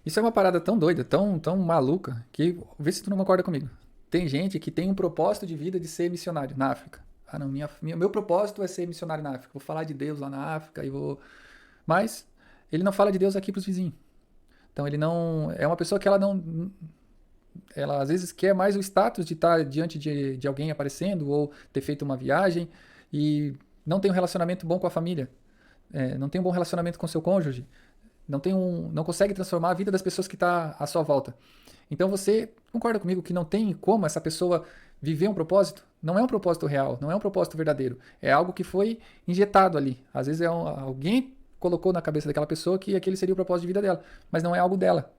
Isso é uma parada tão doida, tão maluca, que vê se tu não concorda comigo. Tem gente que tem um propósito de vida de ser missionário na África. Ah, não, meu propósito é ser missionário na África. Vou falar de Deus lá na África e vou. Mas ele não fala de Deus aqui pros vizinhos. Então ele não. É uma pessoa que ela não. Ela às vezes quer mais o status de estar diante de alguém aparecendo ou ter feito uma viagem e não tem um relacionamento bom com a família. Não tem um bom relacionamento com seu cônjuge. Não consegue transformar a vida das pessoas que está à sua volta. Então você concorda comigo que não tem como essa pessoa viver um propósito? Não é um propósito real, não é um propósito verdadeiro. É algo que foi injetado ali. Às vezes alguém colocou na cabeça daquela pessoa que aquele seria o propósito de vida dela, mas não é algo dela.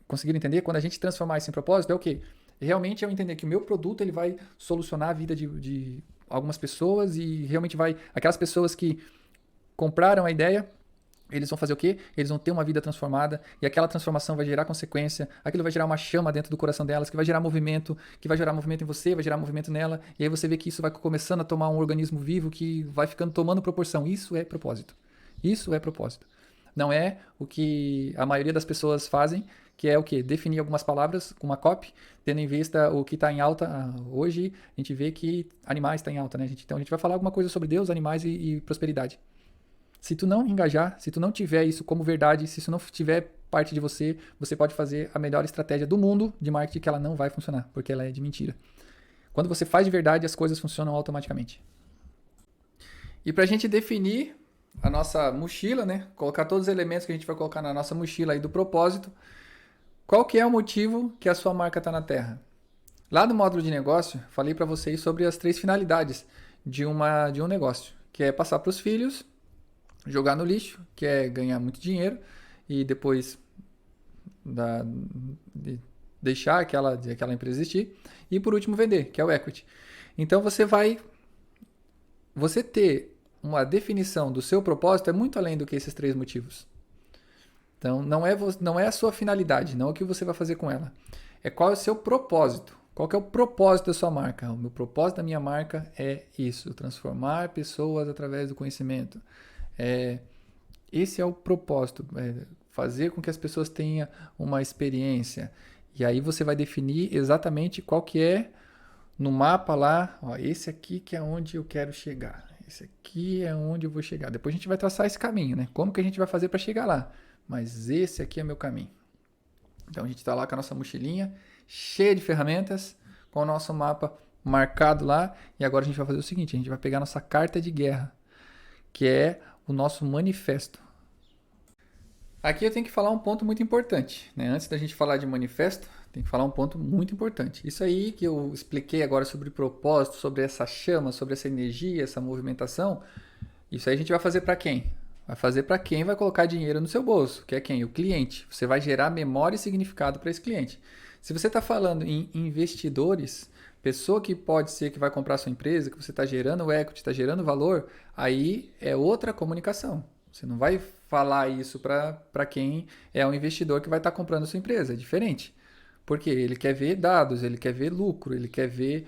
Conseguiram entender? Quando a gente transformar isso em propósito, é o quê? Realmente eu entender que o meu produto ele vai solucionar a vida de algumas pessoas e realmente vai. Aquelas pessoas que compraram a ideia, eles vão fazer o quê? Eles vão ter uma vida transformada e aquela transformação vai gerar consequência, aquilo vai gerar uma chama dentro do coração delas, que vai gerar movimento, que vai gerar movimento em você, vai gerar movimento nela, e aí você vê que isso vai começando a tomar um organismo vivo que vai ficando tomando proporção. Isso é propósito. Isso é propósito. Não é o que a maioria das pessoas fazem, que é o quê? Definir algumas palavras com uma copy, tendo em vista o que está em alta. Hoje a gente vê que animais está em alta, né, gente? Então a gente vai falar alguma coisa sobre Deus, animais e prosperidade. Se tu não engajar, se tu não tiver isso como verdade, se isso não tiver parte de você, você pode fazer a melhor estratégia do mundo de marketing que ela não vai funcionar, porque ela é de mentira. Quando você faz de verdade, as coisas funcionam automaticamente. E para a gente definir a nossa mochila, né? Colocar todos os elementos que a gente vai colocar na nossa mochila aí do propósito, qual que é o motivo que a sua marca está na Terra? Lá no módulo de negócio, falei para vocês sobre as 3 finalidades de um negócio, que é passar para os filhos, jogar no lixo, que é ganhar muito dinheiro e depois de deixar aquela empresa existir. E por último, vender, que é o equity. Então você ter uma definição do seu propósito é muito além do que esses 3 motivos. Então não é a sua finalidade, não é o que você vai fazer com ela. É qual é o seu propósito. Qual que é o propósito da sua marca? O meu propósito da minha marca é isso, transformar pessoas através do conhecimento. Esse é o propósito, fazer com que as pessoas tenham uma experiência. E aí você vai definir exatamente qual que é no mapa lá, ó, esse aqui que é onde eu quero chegar. Esse aqui é onde eu vou chegar. Depois a gente vai traçar esse caminho, né? Como que a gente vai fazer para chegar lá? Mas esse aqui é meu caminho. Então a gente está lá com a nossa mochilinha, cheia de ferramentas, com o nosso mapa marcado lá. E agora a gente vai fazer o seguinte: a gente vai pegar a nossa carta de guerra, que é o nosso manifesto. Aqui eu tenho que falar um ponto muito importante, né? Antes da gente falar de manifesto, tem que falar um ponto muito importante. Isso aí que eu expliquei agora sobre propósito, sobre essa chama, sobre essa energia, essa movimentação, isso aí a gente vai fazer para quem? Vai fazer para quem vai colocar dinheiro no seu bolso, que é quem? O cliente. Você vai gerar memória e significado para esse cliente. Se você está falando em investidores, pessoa que pode ser que vai comprar a sua empresa, que você está gerando equity, está gerando valor, aí é outra comunicação. Você não vai falar isso para quem é um investidor que vai estar comprando a sua empresa. É diferente. Porque ele quer ver dados, ele quer ver lucro, ele quer ver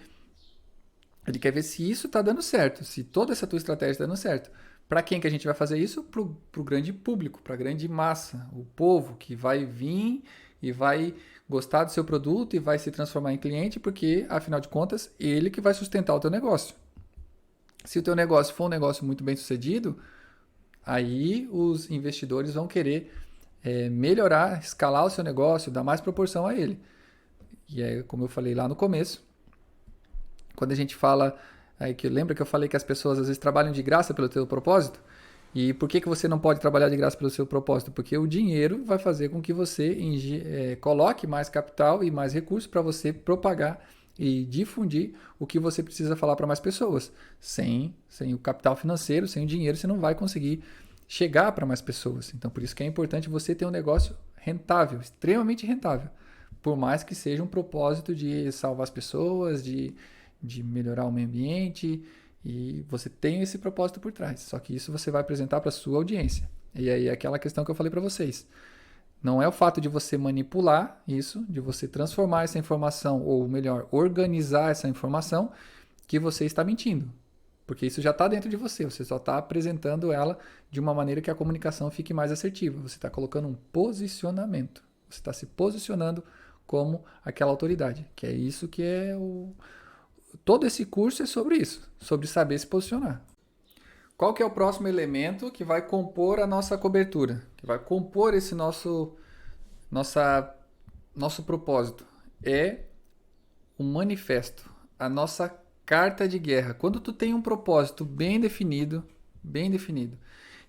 se isso está dando certo, se toda essa tua estratégia está dando certo. Para quem que a gente vai fazer isso? Para o grande público, para a grande massa, o povo que vai vir e vai gostar do seu produto e vai se transformar em cliente, porque, afinal de contas, ele que vai sustentar o teu negócio. Se o teu negócio for um negócio muito bem sucedido, aí os investidores vão querer melhorar, escalar o seu negócio, dar mais proporção a ele. E é como eu falei lá no começo, quando a gente fala, lembra que eu falei que as pessoas às vezes trabalham de graça pelo teu propósito? E por que você não pode trabalhar de graça pelo seu propósito? Porque o dinheiro vai fazer com que você coloque mais capital e mais recursos para você propagar e difundir o que você precisa falar para mais pessoas. Sem o capital financeiro, sem o dinheiro, você não vai conseguir chegar para mais pessoas. Então, por isso que é importante você ter um negócio rentável, extremamente rentável. Por mais que seja um propósito de salvar as pessoas, de melhorar o meio ambiente, e você tem esse propósito por trás. Só que isso você vai apresentar para a sua audiência. E aí é aquela questão que eu falei para vocês. Não é o fato de você manipular isso, de você transformar essa informação, ou melhor, organizar essa informação, que você está mentindo. Porque isso já está dentro de você, você só está apresentando ela de uma maneira que a comunicação fique mais assertiva. Você está colocando um posicionamento. Você está se posicionando como aquela autoridade, que é isso que é o... Todo esse curso é sobre isso, sobre saber se posicionar. Qual que é o próximo elemento que vai compor a nossa cobertura? Que vai compor esse nosso propósito? É o manifesto, a nossa carta de guerra. Quando tu tem um propósito bem definido,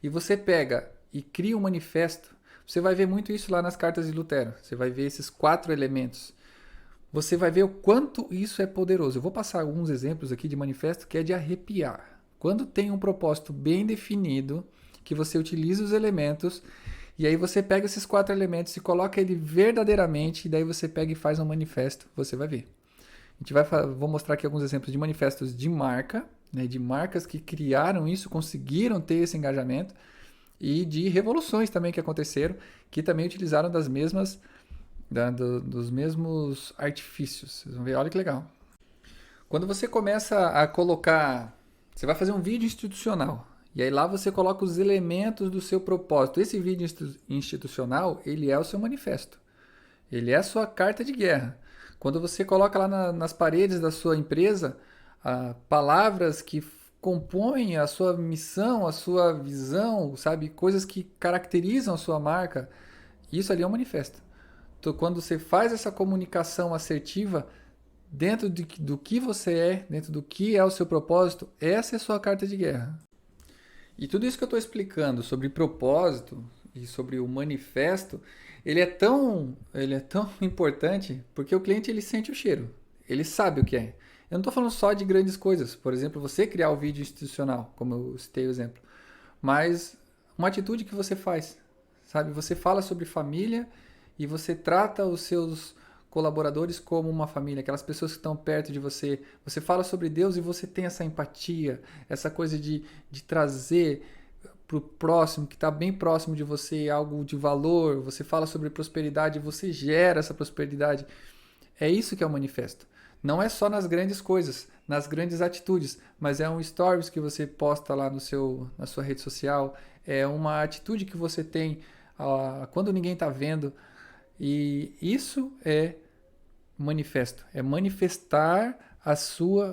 e você pega e cria um manifesto, você vai ver muito isso lá nas cartas de Lutero. Você vai ver esses 4 elementos. Você vai ver o quanto isso é poderoso. Eu vou passar alguns exemplos aqui de manifesto que é de arrepiar. Quando tem um propósito bem definido, que você utiliza os elementos, e aí você pega esses 4 elementos e coloca ele verdadeiramente, e daí você pega e faz um manifesto, você vai ver. Vou mostrar aqui alguns exemplos de manifestos de marca, né, de marcas que criaram isso, conseguiram ter esse engajamento, e de revoluções também que aconteceram, que também utilizaram dos mesmos artifícios. Vocês vão ver, olha que legal. Quando você começa a colocar, você vai fazer um vídeo institucional, e aí lá você coloca os elementos do seu propósito. Esse vídeo institucional, ele é o seu manifesto. Ele é a sua carta de guerra. Quando você coloca lá nas paredes da sua empresa palavras que compõem a sua missão, a sua visão, sabe? Coisas que caracterizam a sua marca, isso ali é um manifesto. Então, quando você faz essa comunicação assertiva dentro do que você é, dentro do que é o seu propósito, essa é a sua carta de guerra. E tudo isso que eu estou explicando sobre propósito e sobre o manifesto, ele é tão importante porque o cliente ele sente o cheiro, ele sabe o que é. Eu não estou falando só de grandes coisas, por exemplo, você criar o vídeo institucional, como eu citei o exemplo, mas uma atitude que você faz, sabe? Você fala sobre família e você trata os seus colaboradores como uma família, aquelas pessoas que estão perto de você. Você fala sobre Deus e você tem essa empatia, essa coisa de trazer para o próximo, que está bem próximo de você, algo de valor. Você fala sobre prosperidade, você gera essa prosperidade. É isso que é o manifesto. Não é só nas grandes coisas, nas grandes atitudes, mas é um stories que você posta lá na sua rede social, é uma atitude que você tem quando ninguém está vendo. E isso é manifesto, é manifestar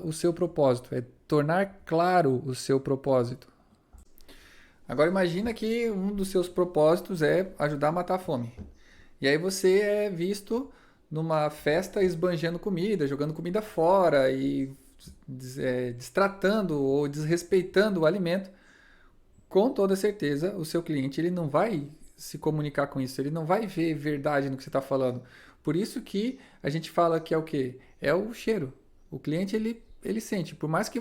o seu propósito, é tornar claro o seu propósito. Agora imagina que um dos seus propósitos é ajudar a matar a fome. E aí você é visto numa festa esbanjando comida, jogando comida fora e destratando ou desrespeitando o alimento. Com toda certeza, o seu cliente ele não vai se comunicar com isso, ele não vai ver verdade no que você está falando. Por isso que a gente fala que é o quê? É o cheiro. O cliente ele sente, por mais que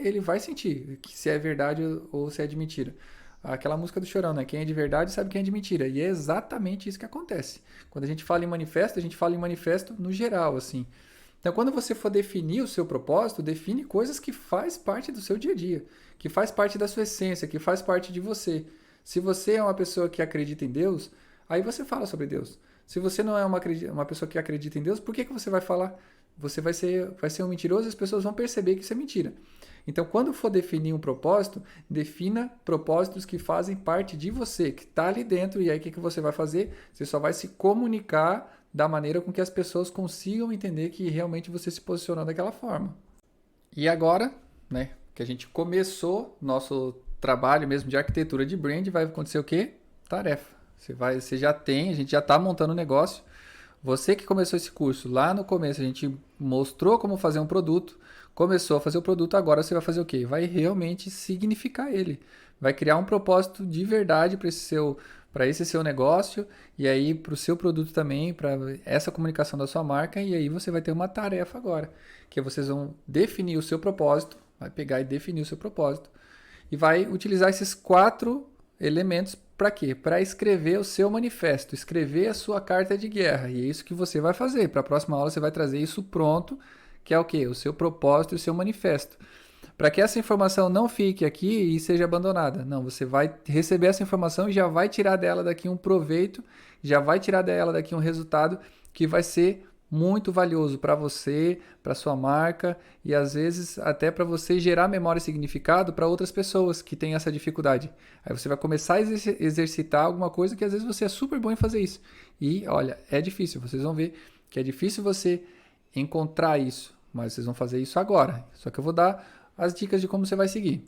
ele vai sentir que se é verdade ou se é de mentira. Aquela música do Chorão, né? Quem é de verdade sabe quem é de mentira. E é exatamente isso que acontece. Quando a gente fala em manifesto, a gente fala em manifesto no geral, assim. Então, quando você for definir o seu propósito, define coisas que faz parte do seu dia a dia, que faz parte da sua essência, que faz parte de você. Se você é uma pessoa que acredita em Deus, aí você fala sobre Deus. Se você não é uma pessoa que acredita em Deus, por que você vai falar? Você vai ser um mentiroso e as pessoas vão perceber que isso é mentira. Então, quando for definir um propósito, defina propósitos que fazem parte de você, que está ali dentro. E aí, o que você vai fazer? Você só vai se comunicar da maneira com que as pessoas consigam entender que realmente você se posicionou daquela forma. E agora, né, que a gente começou nosso trabalho mesmo de arquitetura de brand, vai acontecer o quê? Tarefa. Você já tem, a gente já está montando um negócio. Você que começou esse curso, lá no começo a gente mostrou como fazer um produto, começou a fazer o produto, agora você vai fazer o quê? Vai realmente significar ele. Vai criar um propósito de verdade para esse seu negócio e aí para o seu produto também, para essa comunicação da sua marca. E aí você vai ter uma tarefa agora, que vocês vão definir o seu propósito, vai pegar e definir o seu propósito e vai utilizar esses 4 elementos para quê? Para escrever o seu manifesto, escrever a sua carta de guerra. E é isso que você vai fazer. Para a próxima aula você vai trazer isso pronto, que é o quê? O seu propósito e o seu manifesto. Para que essa informação não fique aqui e seja abandonada. Não, você vai receber essa informação e já vai tirar dela daqui um proveito, já vai tirar dela daqui um resultado que vai ser muito valioso para você, para sua marca e às vezes até para você gerar memória e significado para outras pessoas que têm essa dificuldade. Aí você vai começar a exercitar alguma coisa que às vezes você é super bom em fazer isso. E olha, é difícil, vocês vão ver que é difícil você encontrar isso, mas vocês vão fazer isso agora. Só que eu vou dar as dicas de como você vai seguir.